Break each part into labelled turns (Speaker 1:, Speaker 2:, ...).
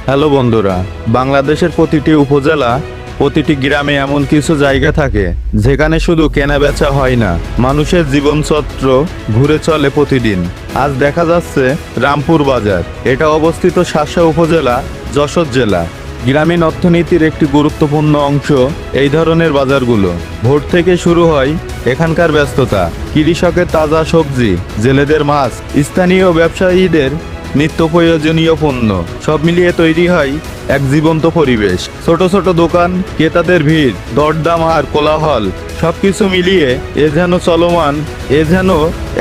Speaker 1: Hello বন্ধুরা, বাংলাদেশের প্রতিটি উপজেলা, প্রতিটি গ্রামে এমন কিছু জায়গা থাকে যেখানে শুধু কেনা বেচা হয় না, মানুষের জীবনচক্র ঘুরে চলে প্রতিদিন। আজ দেখা যাচ্ছে রামপুর বাজার। এটা অবস্থিত শাসা উপজেলা, যশোর জেলা। গ্রামীণ অর্থনীতির একটি গুরুত্বপূর্ণ অংশ এই ধরনের বাজারগুলো। ভোর থেকে শুরু হয় এখানকার ব্যস্ততা। কৃষকের তাজা সবজি, জেলেদের মাছ, স্থানীয় ব্যবসায়ীদের নিত্য প্রয়োজনীয় পণ্য, সব মিলিয়ে তৈরি হয় এক জীবন্ত পরিবেশ। ছোট ছোট দোকান, ক্রেতাদের ভিড়, দরদাম আর কোলাহল, সবকিছু মিলিয়ে এ যেন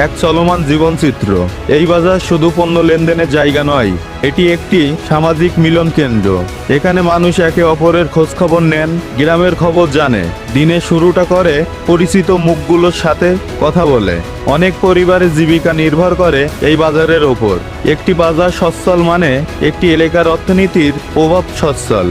Speaker 1: এক চলমান জীবনচিত্র। এই বাজার শুধু পণ্য লেনদেনের জায়গা নয়, এটি একটি সামাজিক মিলন কেন্দ্র। এখানে মানুষ একে অপরের খোঁজ খবর নেন, গ্রামের খবর জানে, দিনের শুরুটা করে পরিচিত মুখগুলোর সাথে কথা বলে। অনেক পরিবারের জীবিকা নির্ভর করে এই বাজারের ওপর। একটি বাজার সচ্ছল মানে একটি এলাকার অর্থনীতির প্রভাব সচ্ছল।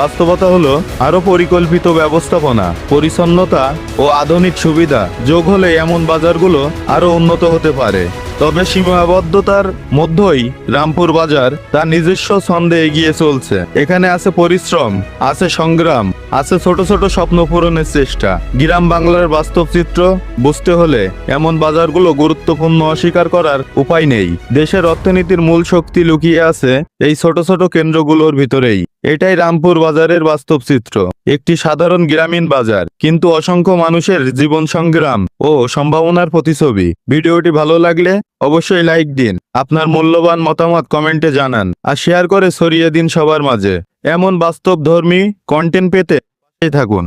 Speaker 1: বাস্তবতা হলো আরো পরিকল্পিত ব্যবস্থাপনা, পরিচ্ছন্নতা ও আধুনিক সুবিধা যোগ হলে এমন বাজারগুলো আরো উন্নত হতে পারে। তবে সীমাবদ্ধতার মধ্যেই রামপুর বাজার তার নিজস্ব ছন্দে এগিয়ে চলছে। এখানে আছে পরিশ্রম, আছে সংগ্রাম, আছে ছোট ছোট স্বপ্ন পূরণের চেষ্টা। গ্রাম বাংলার বাস্তব চিত্র বুঝতে হলে এমন বাজারগুলো গুরুত্বপূর্ণ অস্বীকার করার উপায় নেই। দেশের অর্থনীতির মূল শক্তি লুকিয়ে আছে এই ছোট ছোট কেন্দ্রগুলোর ভিতরেই। এটাই রামপুর বাজারের বাস্তব চিত্র। একটি সাধারণ গ্রামীণ বাজার, কিন্তু অসংখ্য মানুষের জীবন সংগ্রাম ও সম্ভাবনার প্রতিছবি। ভিডিওটি ভালো লাগলে অবশ্যই লাইক দিন, আপনার মূল্যবান মতামত কমেন্টে জানান, আর শেয়ার করে ছড়িয়ে দিন সবার মাঝে। এমন বাস্তবধর্মী কন্টেন্ট পেতে পাশে থাকুন।